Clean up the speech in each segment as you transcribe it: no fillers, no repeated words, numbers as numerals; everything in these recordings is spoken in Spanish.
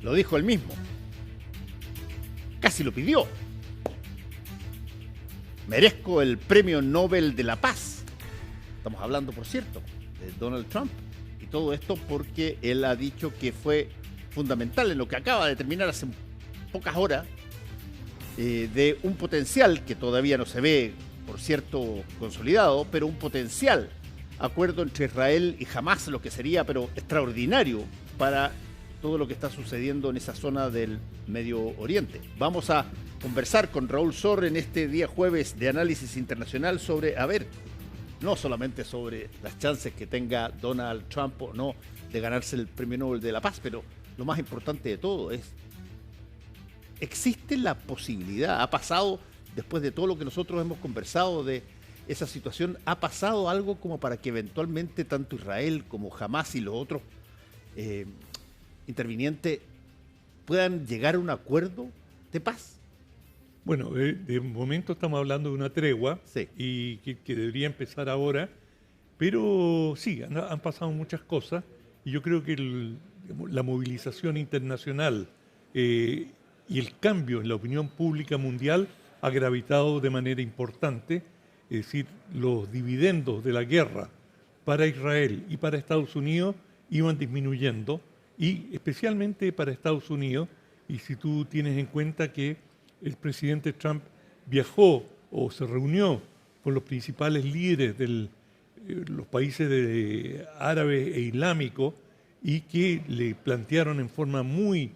lo dijo él mismo. Casi lo pidió. Merezco el Premio Nobel de la Paz. Estamos hablando, por cierto, de Donald Trump. Y todo esto porque él ha dicho que fue fundamental en lo que acaba de terminar hace pocas horas, de un potencial que todavía no se ve, por cierto, consolidado, pero un potencial acuerdo entre Israel y Hamás, lo que sería, pero extraordinario para todo lo que está sucediendo en esa zona del Medio Oriente. Vamos a conversar con Raúl Sor en este día jueves de análisis internacional sobre, no solamente sobre las chances que tenga Donald Trump o no de ganarse el Premio Nobel de la Paz, pero lo más importante de todo es, ¿existe la posibilidad, ha pasado, después de todo lo que nosotros hemos conversado de esa situación, ha pasado algo como para que eventualmente tanto Israel como Hamás y los otros intervinientes puedan llegar a un acuerdo de paz? Bueno, de momento estamos hablando de una tregua, sí, y que debería empezar ahora, pero sí, han pasado muchas cosas y yo creo que la movilización internacional y el cambio en la opinión pública mundial ha gravitado de manera importante. Es decir, los dividendos de la guerra para Israel y para Estados Unidos iban disminuyendo, y especialmente para Estados Unidos. Y si tú tienes en cuenta que el presidente Trump viajó o se reunió con los principales líderes de los países árabes e islámicos, y que le plantearon en forma muy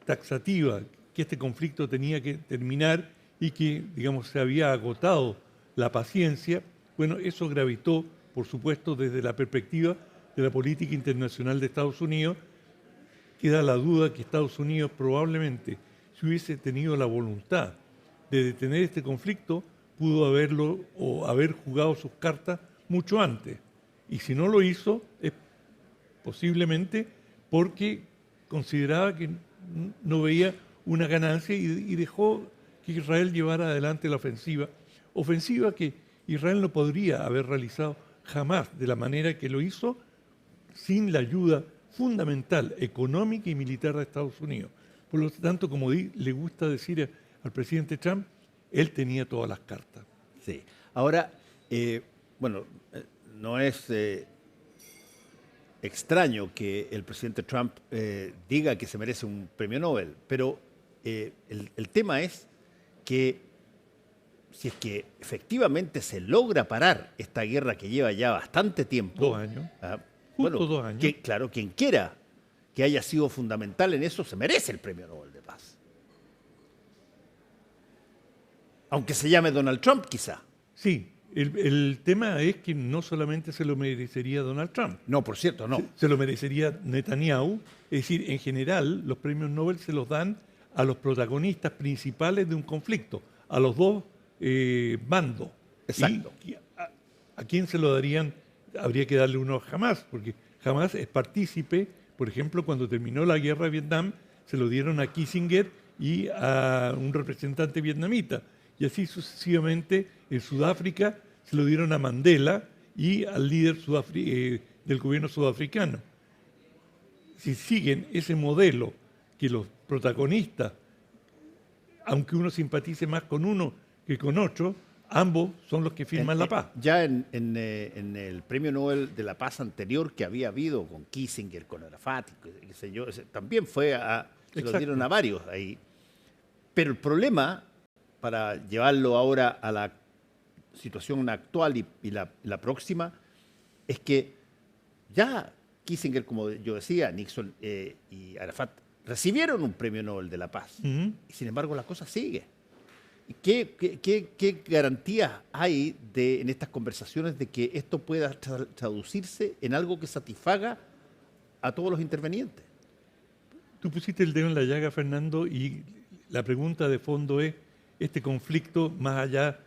taxativa que este conflicto tenía que terminar y que, digamos, se había agotado la paciencia, bueno, eso gravitó, por supuesto, desde la perspectiva de la política internacional de Estados Unidos. Queda la duda que Estados Unidos probablemente, si hubiese tenido la voluntad de detener este conflicto, pudo haberlo o haber jugado sus cartas mucho antes. Y si no lo hizo, es posiblemente porque consideraba que no veía una ganancia y dejó que Israel llevara adelante la ofensiva que Israel no podría haber realizado jamás de la manera que lo hizo sin la ayuda fundamental, económica y militar de Estados Unidos. Por lo tanto, como le gusta decir al presidente Trump, él tenía todas las cartas. Sí. Ahora, no es extraño que el presidente Trump diga que se merece un premio Nobel, pero el tema es que si es que efectivamente se logra parar esta guerra que lleva ya bastante tiempo. 2 años. Justo 2 años. Claro, quien quiera que haya sido fundamental en eso se merece el premio Nobel de Paz. Aunque se llame Donald Trump, quizá. Sí, el tema es que no solamente se lo merecería Donald Trump. No, por cierto, no. Se lo merecería Netanyahu. Es decir, en general, los premios Nobel se los dan a los protagonistas principales de un conflicto, a los dos bandos. Exacto. ¿Y a quién se lo darían? Habría que darle uno a Hamás, porque Hamás es partícipe. Por ejemplo, cuando terminó la guerra de Vietnam, se lo dieron a Kissinger y a un representante vietnamita. Y así sucesivamente, en Sudáfrica se lo dieron a Mandela y al líder del gobierno sudafricano. Si siguen ese modelo, que los protagonistas, aunque uno simpatice más con uno que con otro, ambos son los que firman la paz. Ya en el Premio Nobel de la Paz anterior que había habido con Kissinger, con Arafat, qué sé yo, también se lo dieron a varios ahí. Pero el problema, para llevarlo ahora a la situación actual y la próxima, es que ya Kissinger, como yo decía, Nixon y Arafat recibieron un Premio Nobel de la Paz. Y sin embargo la cosa sigue. ¿Qué garantías hay en estas conversaciones de que esto pueda traducirse en algo que satisfaga a todos los intervenientes? Tú pusiste el dedo en la llaga, Fernando, y la pregunta de fondo es, este conflicto, más allá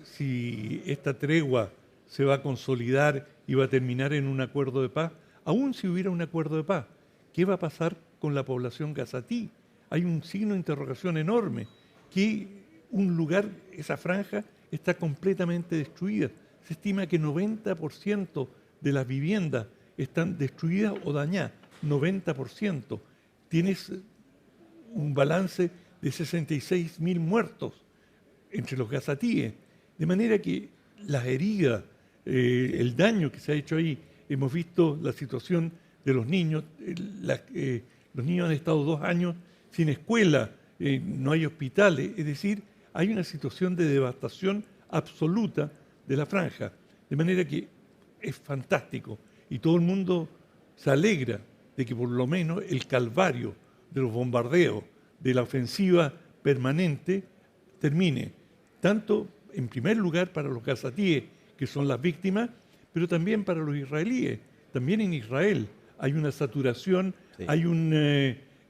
si esta tregua se va a consolidar y va a terminar en un acuerdo de paz, aún si hubiera un acuerdo de paz, ¿qué va a pasar con la población gazatí? Hay un signo de interrogación enorme, que un lugar, esa franja, está completamente destruida. Se estima que 90% de las viviendas están destruidas o dañadas, 90%. Tienes un balance de 66.000 muertos entre los gazatíes. De manera que las heridas, el daño que se ha hecho ahí, hemos visto la situación de los niños. Los niños han estado 2 años sin escuela, no hay hospitales, es decir, hay una situación de devastación absoluta de la franja. De manera que es fantástico y todo el mundo se alegra de que por lo menos el calvario de los bombardeos, de la ofensiva permanente, termine. Tanto, en primer lugar, para los gazatíes, que son las víctimas, pero también para los israelíes. También en Israel hay una saturación, sí. Hay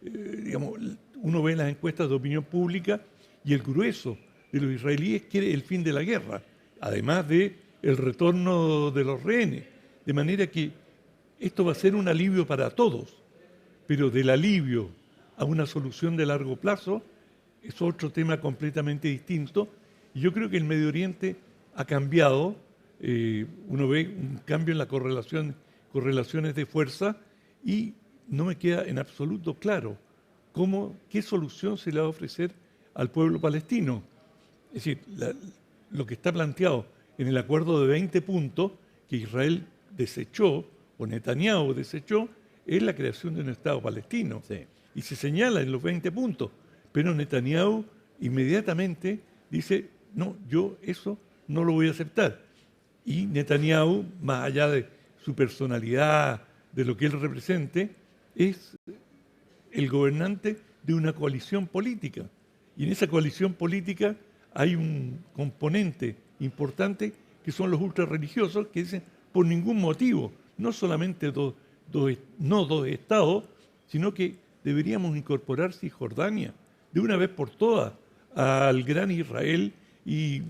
digamos, uno ve las encuestas de opinión pública y el grueso de los israelíes quiere el fin de la guerra, además de el retorno de los rehenes. De manera que esto va a ser un alivio para todos, pero del alivio a una solución de largo plazo es otro tema completamente distinto. Y yo creo que el Medio Oriente ha cambiado, uno ve un cambio en la correlaciones de fuerza y no me queda en absoluto claro qué solución se le va a ofrecer al pueblo palestino. Es decir, lo que está planteado en el acuerdo de 20 puntos que Israel desechó, o Netanyahu desechó, es la creación de un Estado palestino. Sí. Y se señala en los 20 puntos. Pero Netanyahu inmediatamente dice, no, yo eso no lo voy a aceptar. Y Netanyahu, más allá de su personalidad, de lo que él represente, es el gobernante de una coalición política. Y en esa coalición política hay un componente importante que son los ultrarreligiosos que dicen, por ningún motivo, no solamente no dos estados, sino que deberíamos incorporar Cisjordania de una vez por todas al gran Israel y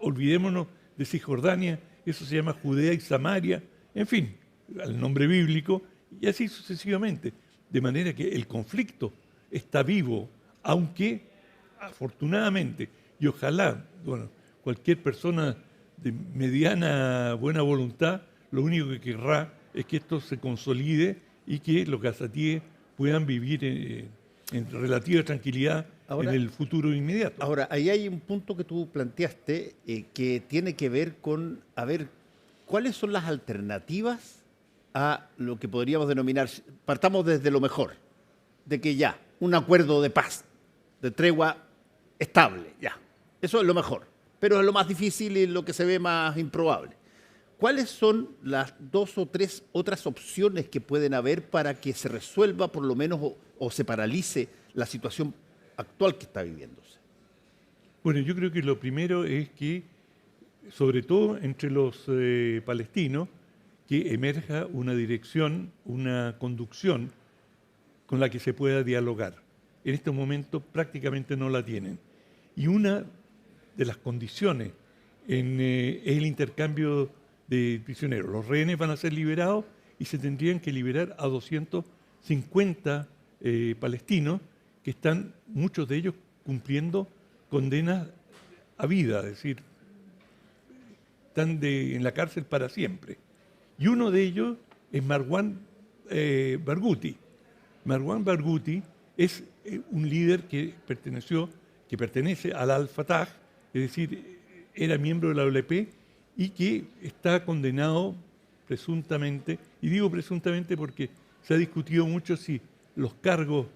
olvidémonos de Cisjordania, eso se llama Judea y Samaria, en fin, al nombre bíblico, y así sucesivamente. De manera que el conflicto está vivo, aunque afortunadamente, y ojalá, bueno, cualquier persona de mediana buena voluntad, lo único que querrá es que esto se consolide y que los gazatíes puedan vivir en relativa tranquilidad ahora, en el futuro inmediato. Ahora, ahí hay un punto que tú planteaste que tiene que ver con, a ver, ¿cuáles son las alternativas a lo que podríamos denominar, partamos desde lo mejor, de que ya, un acuerdo de paz, de tregua estable, ya, eso es lo mejor, pero es lo más difícil y lo que se ve más improbable. ¿Cuáles son las 2 o 3 otras opciones que pueden haber para que se resuelva por lo menos o se paralice la situación actual que está viviéndose? Bueno, yo creo que lo primero es que, sobre todo entre los palestinos, que emerja una dirección, una conducción con la que se pueda dialogar. En estos momentos prácticamente no la tienen. Y una de las condiciones es el intercambio de prisioneros. Los rehenes van a ser liberados y se tendrían que liberar a 250 palestinos que están, muchos de ellos, cumpliendo condenas a vida, es decir, están en la cárcel para siempre. Y uno de ellos es Marwan Barghouti. Marwan Barghouti es un líder que pertenece al Al-Fatah, es decir, era miembro de la OLP y que está condenado presuntamente, y digo presuntamente porque se ha discutido mucho si los cargos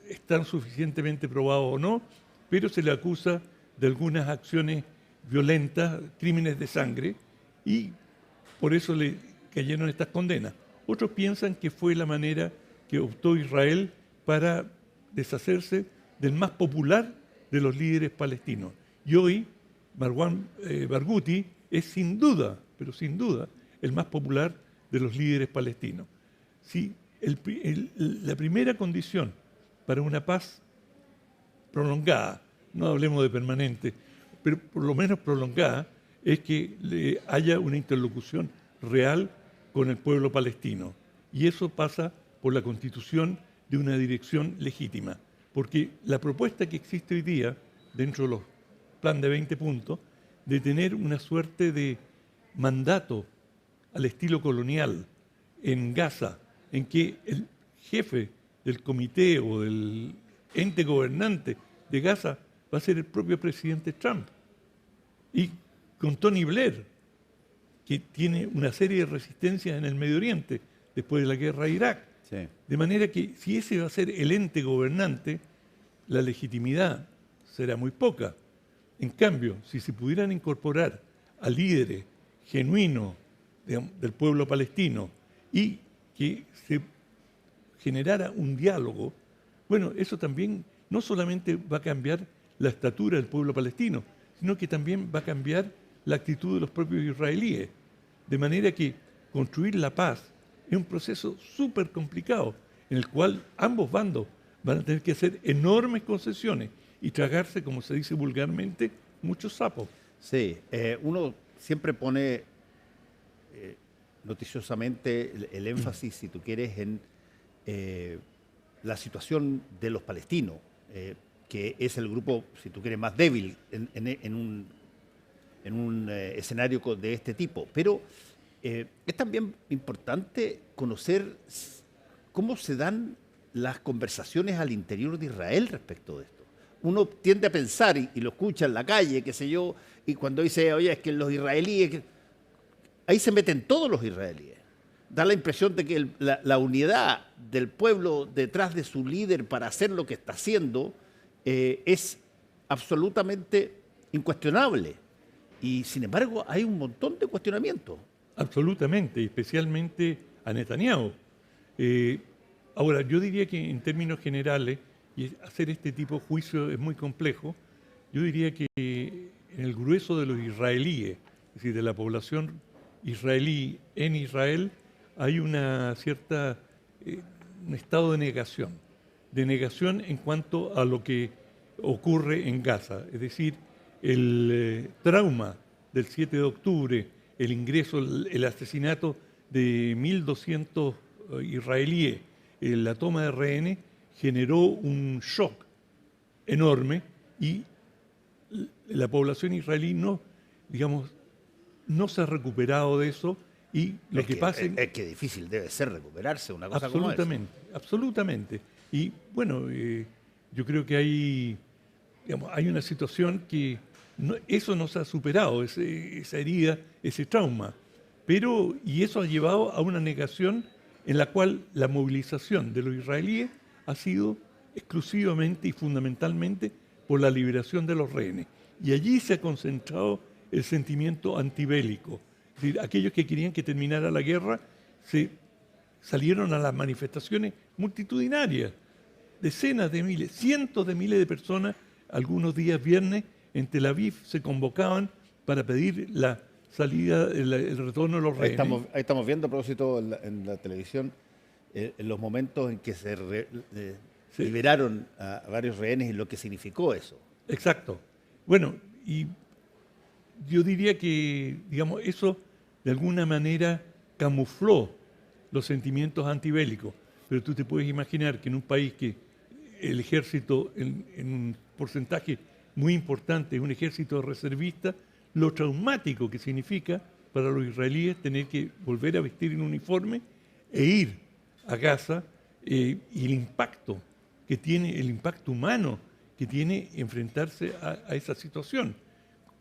están suficientemente probados o no, pero se le acusa de algunas acciones violentas, crímenes de sangre, y por eso le cayeron estas condenas. Otros piensan que fue la manera que optó Israel para deshacerse del más popular de los líderes palestinos. Y hoy Marwan Barghouti es sin duda, pero sin duda, el más popular de los líderes palestinos. Si la primera condición para una paz prolongada, no hablemos de permanente, pero por lo menos prolongada, es que haya una interlocución real con el pueblo palestino. Y eso pasa por la constitución de una dirección legítima. Porque la propuesta que existe hoy día, dentro de los plan de 20 puntos, de tener una suerte de mandato al estilo colonial en Gaza, en que el jefe del comité o del ente gobernante de Gaza va a ser el propio presidente Trump. Y con Tony Blair, que tiene una serie de resistencias en el Medio Oriente después de la guerra de Irak. Sí. De manera que si ese va a ser el ente gobernante, la legitimidad será muy poca. En cambio, si se pudieran incorporar a líderes genuinos del pueblo palestino y que se generara un diálogo, bueno, eso también no solamente va a cambiar la estatura del pueblo palestino, sino que también va a cambiar la actitud de los propios israelíes. De manera que construir la paz es un proceso súper complicado, en el cual ambos bandos van a tener que hacer enormes concesiones y tragarse, como se dice vulgarmente, muchos sapos. Sí, uno siempre pone noticiosamente el énfasis, si tú quieres, en la situación de los palestinos, que es el grupo, si tú quieres, más débil en un escenario de este tipo. Pero es también importante conocer cómo se dan las conversaciones al interior de Israel respecto de esto. Uno tiende a pensar, y lo escucha en la calle, qué sé yo, y cuando dice, oye, es que los israelíes, ahí se meten todos los israelíes. Da la impresión de que la unidad del pueblo detrás de su líder para hacer lo que está haciendo es absolutamente incuestionable. Y sin embargo hay un montón de cuestionamientos. Absolutamente, especialmente a Netanyahu. Ahora, yo diría que en términos generales, y hacer este tipo de juicio es muy complejo, yo diría que en el grueso de los israelíes, es decir, de la población israelí en Israel, hay una cierta, un estado de negación en cuanto a lo que ocurre en Gaza. Es decir, el trauma del 7 de octubre, el ingreso, el asesinato de 1.200 israelíes, la toma de rehenes, generó un shock enorme y la población israelí no se ha recuperado de eso y lo que pasa... Es que difícil debe ser recuperarse una cosa como esa. Absolutamente, absolutamente. Y bueno, yo creo que hay una situación que eso no se ha superado, esa herida, ese trauma. Y eso ha llevado a una negación en la cual la movilización de los israelíes ha sido exclusivamente y fundamentalmente por la liberación de los rehenes. Y allí se ha concentrado el sentimiento antibélico. Es decir, aquellos que querían que terminara la guerra salieron a las manifestaciones multitudinarias. Decenas de miles, cientos de miles de personas, algunos días viernes, en Tel Aviv se convocaban para pedir la salida, el retorno de los rehenes. Ahí estamos viendo, a propósito, en la televisión, en los momentos en que se liberaron a varios rehenes y lo que significó eso. Exacto. Bueno, y yo diría que, eso de alguna manera camufló los sentimientos antibélicos. Pero tú te puedes imaginar que en un país que el ejército, en un porcentaje muy importante, es un ejército reservista, lo traumático que significa para los israelíes tener que volver a vestir un uniforme e ir a Gaza, y el impacto que tiene, el impacto humano que tiene enfrentarse a esa situación,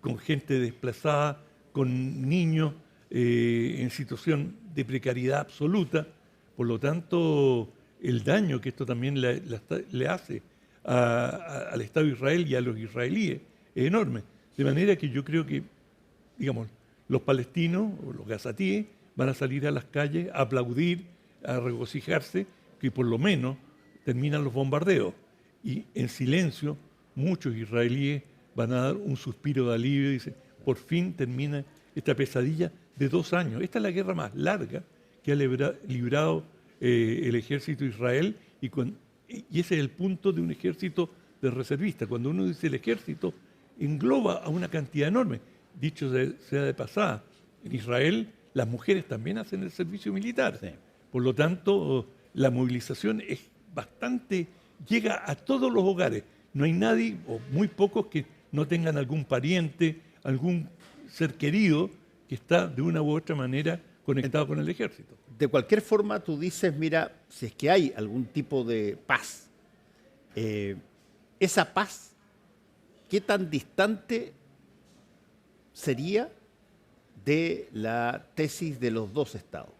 con gente desplazada, con niños en situación de precariedad absoluta. Por lo tanto, el daño que esto también le hace al Estado de Israel y a los israelíes es enorme. De manera que yo creo que, los palestinos o los gazatíes van a salir a las calles a aplaudir, a regocijarse, que por lo menos terminan los bombardeos. Y en silencio, muchos israelíes van a dar un suspiro de alivio y dicen, por fin termina esta pesadilla de 2 años. Esta es la guerra más larga que ha librado el ejército de Israel y ese es el punto de un ejército de reservistas. Cuando uno dice el ejército, engloba a una cantidad enorme. Dicho sea de pasada, en Israel las mujeres también hacen el servicio militar. Sí. Por lo tanto, la movilización es llega a todos los hogares. No hay nadie, o muy pocos, que no tengan algún pariente, algún ser querido que está de una u otra manera conectado con el ejército. De cualquier forma, tú dices, mira, si es que hay algún tipo de paz, esa paz, ¿qué tan distante sería de la tesis de los dos estados?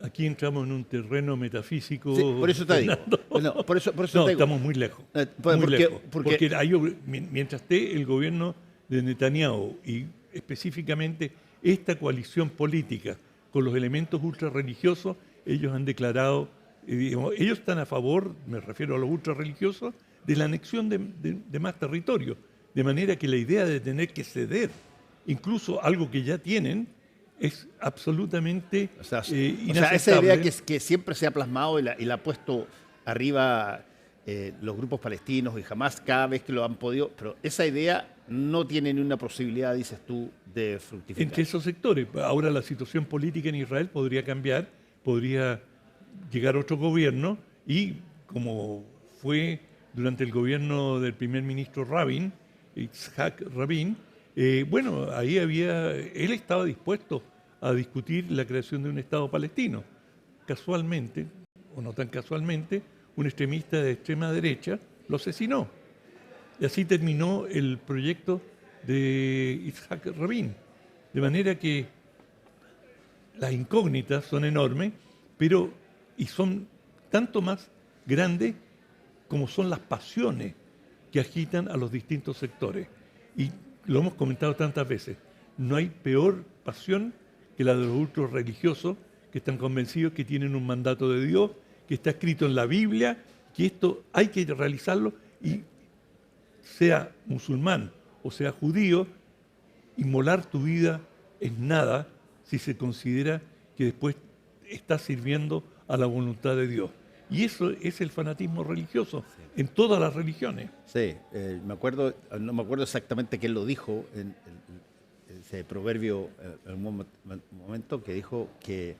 Aquí entramos en un terreno metafísico. Sí, por eso te digo. Fernando. No, por eso No, te digo. estamos muy lejos. Porque- muy lejos. porque- Porque mientras esté el gobierno de Netanyahu y específicamente esta coalición política con los elementos ultrarreligiosos, ellos han declarado, digamos, ellos están a favor, me refiero a los ultrarreligiosos, de la anexión de más territorio. De manera que la idea de tener que ceder, incluso algo que ya tienen, es absolutamente O sea, inaceptable. esa idea que siempre se ha plasmado y la ha puesto arriba los grupos palestinos y jamás cada vez que lo han podido, pero esa idea no tiene ni una posibilidad, dices tú, de fructificar. Entre esos sectores. Ahora la situación política en Israel podría cambiar, podría llegar otro gobierno y como fue durante el gobierno del primer ministro Rabin, Yitzhak Rabin, bueno, ahí él estaba dispuesto a discutir la creación de un Estado palestino. Casualmente, o no tan casualmente, un extremista de extrema derecha lo asesinó. Y así terminó el proyecto de Yitzhak Rabin. De manera que las incógnitas son enormes, y son tanto más grandes como son las pasiones que agitan a los distintos sectores. Y lo hemos comentado tantas veces, no hay peor pasión que la de los ultras religiosos que están convencidos que tienen un mandato de Dios, que está escrito en la Biblia, que esto hay que realizarlo y sea musulmán o sea judío, inmolar tu vida es nada si se considera que después estás sirviendo a la voluntad de Dios. Y eso es el fanatismo religioso en todas las religiones. Sí, no me acuerdo exactamente quién lo dijo en ese proverbio en un momento que dijo que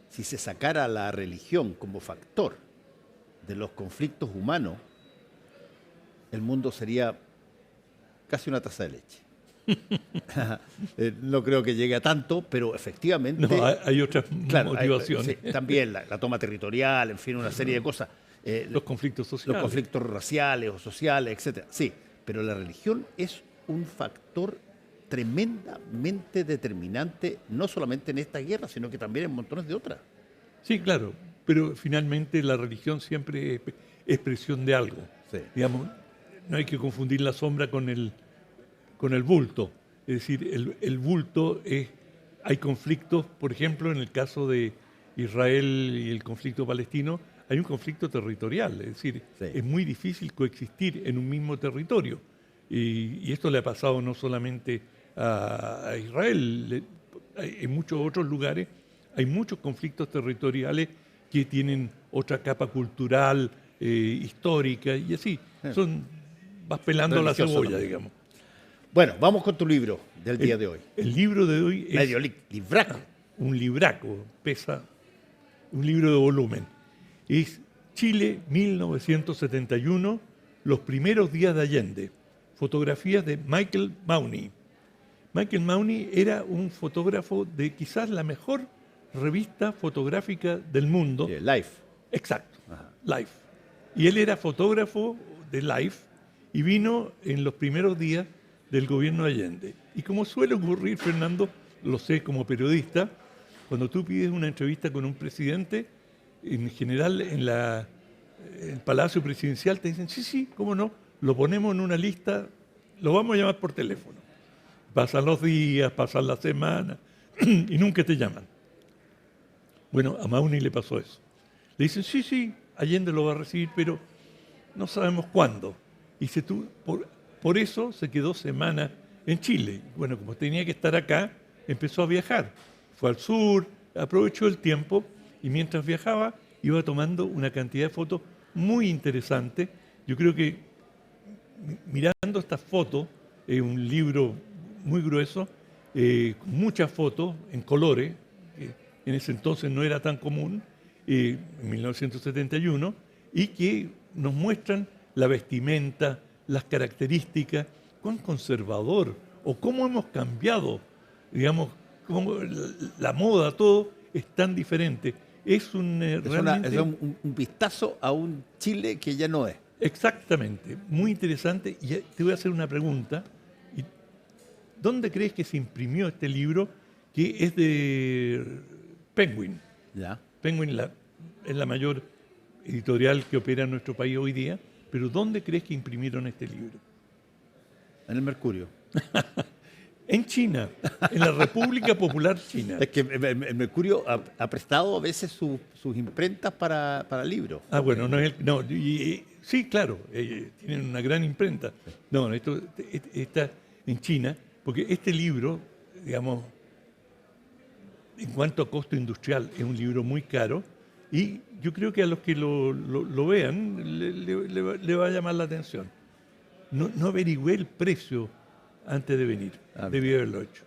si se sacara la religión como factor de los conflictos humanos, el mundo sería casi una taza de leche. No creo que llegue a tanto, pero efectivamente... No, hay otras motivaciones. Sí, también la toma territorial, en fin, una serie de cosas. Los conflictos sociales. Los conflictos raciales o sociales, etcétera. Sí, pero la religión es un factor tremendamente determinante, no solamente en esta guerra, sino que también en montones de otras. Sí, claro, pero finalmente la religión siempre es expresión de algo. Sí. Digamos, no hay que confundir la sombra con el bulto. Es decir, el bulto es... Hay conflictos, por ejemplo, en el caso de Israel y el conflicto palestino, hay un conflicto territorial. Es decir, sí, es muy difícil coexistir en un mismo territorio. Y esto le ha pasado no solamente a Israel, en muchos otros lugares hay muchos conflictos territoriales que tienen otra capa cultural, histórica, y así. Vas pelando la cebolla, digamos. Bueno, vamos con tu libro del día de hoy. El libro de hoy es... Medio libraco. Un libraco, pesa un libro de volumen. Es Chile 1971, los primeros días de Allende. Fotografías de Michael Mauney. Michael Mauney era un fotógrafo de quizás la mejor revista fotográfica del mundo. Life. Exacto, Life. Y él era fotógrafo de Life y vino en los primeros días del gobierno de Allende. Y como suele ocurrir, Fernando, lo sé como periodista, cuando tú pides una entrevista con un presidente, en general en el Palacio Presidencial te dicen, sí, cómo no, lo ponemos en una lista, lo vamos a llamar por teléfono. Pasan los días, pasan las semanas y nunca te llaman. Bueno, a Mauney le pasó eso. Le dicen, sí, Allende lo va a recibir, pero no sabemos cuándo. Y por eso se quedó semanas en Chile. Bueno, como tenía que estar acá, empezó a viajar. Fue al sur, aprovechó el tiempo y mientras viajaba iba tomando una cantidad de fotos muy interesantes. Yo creo que mirando estas fotos, un libro muy grueso, con muchas fotos en colores, en ese entonces no era tan común, en 1971, y que nos muestran la vestimenta, las características, cuán conservador o cómo hemos cambiado, digamos, cómo la moda, todo es tan diferente. Es un realmente... Es un vistazo a un Chile que ya no es. Exactamente, muy interesante. Y te voy a hacer una pregunta. ¿Dónde crees que se imprimió este libro, que es de Penguin? Ya. Penguin es la mayor editorial que opera en nuestro país hoy día, pero ¿dónde crees que imprimieron este libro? En el Mercurio. En China, en la República Popular China. Es que el Mercurio ha prestado a veces sus imprentas para libros. Ah, bueno, sí, claro, tienen una gran imprenta. No, esto está en China, porque este libro, digamos, en cuanto a costo industrial, es un libro muy caro y yo creo que a los que lo vean le va a llamar la atención. No averigüé el precio antes de venir, debí haberlo hecho.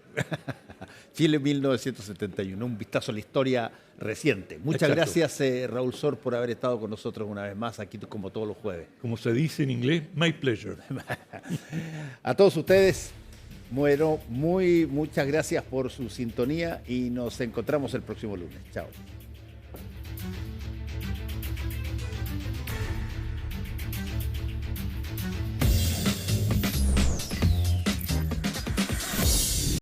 Chile 1971, un vistazo a la historia reciente. Muchas Exacto. gracias, Raúl Sor, por haber estado con nosotros una vez más, aquí como todos los jueves. Como se dice en inglés, my pleasure. A todos ustedes, muchas gracias por su sintonía y nos encontramos el próximo lunes. Chao.